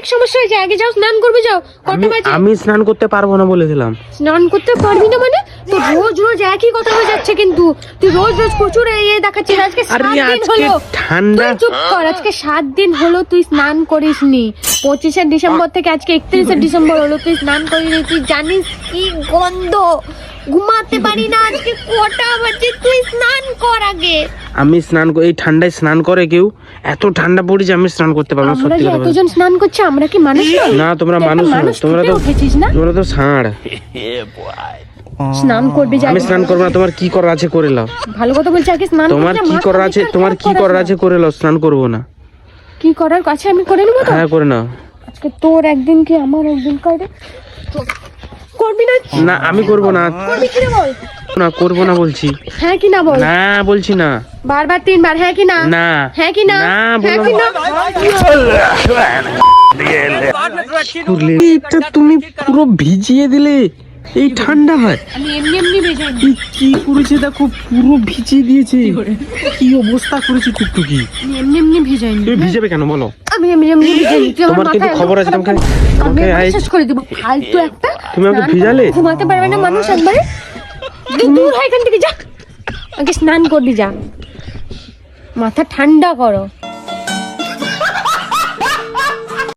অনেক সমস্যা হয়েছে, আগে যাও স্নান করবে, যাও। কত বাজে? আমি স্নান করতে পারবো না বলেছিলাম। স্নান করতে পারবি না মানে? তো রোজ রোজ একই কথা হয়ে যাচ্ছে, কিন্তু তুই রোজ রোজ প্রচুর দেখাচ্ছিস। আজকে 7 দিন আজকে হলো। ঠান্ডা। তুই চুপ কর, আজকে 7 দিন হলো তুই স্নান করিসনি। 25শে ডিসেম্বর থেকে আজকে 31শে ডিসেম্বর হলো, তুই স্নান করিনি। তুই জানিস কি গন্ধ, ঘুমাতে পারি না। আজকে কটা বাজে? তুই স্নান কর আগে। আমি স্নান এই ঠান্ডায় স্নান করে কেউ? এত ঠান্ডা পড়েছে, আমি স্নান করতে পারবো না, আমরা সত্যি যে কথা বলছি। এতজন স্নান করছে, আমরা কি মানুষ নই? না, তোমরা তুই একটা মানুষ নও, মানুষ তোমরা ফুটে তো উঠেছিস না? তোমরা তো ষাঁড়। স্নান করবি যা। আমি স্নান করবো না, তোমার কি করার আছে করে নাও। ভালো কথা বলছি, আগে স্নান তোমার করবি। কি করার আছে, তোমার কি করার আছে করে নাও, স্নান করবো না। কি করার আছে আমি করে নেবো তো। হ্যাঁ করে নাও। আজকে তোর একদিন কি আমার একদিন করে করবি না? না আমি করবো না। করবি কি না বল? না করবো না বলছি। হ্যাঁ কি না বল? না বলছি না। বারবার 3 বার হ্যাঁ কি না? না। হ্যাঁ কি না? না হ্যাঁ কি না? এটা তুমি পুরো ভিজিয়ে দিলে এই ঠান্ডা হয়। আমি এমনি এমনি ভেজাই নি। এই কি করেছে দেখো, পুরো ভিজিয়ে দিয়েছে। কি অবস্থা করেছে টুকটুকি। আমি এমনি এমনি ভেজাই নি। তুমি ভিজাবে কেন বলো? আমি এমনি এমনি ভেজাই নি। তুই আমার তোমার কিন্তু মাথায় খবর আছে, তোমাকে আমি তোমাকে শেষ করে দিব। ফালতু একটা। তুমি আমাকে স্নান ভিজালে? করে ঘুমাতে পারবে না মানুষ একবারে? দূর হয় এখান থেকে, যা। আগে স্নান করবি, যা। মাথা ঠান্ডা করো।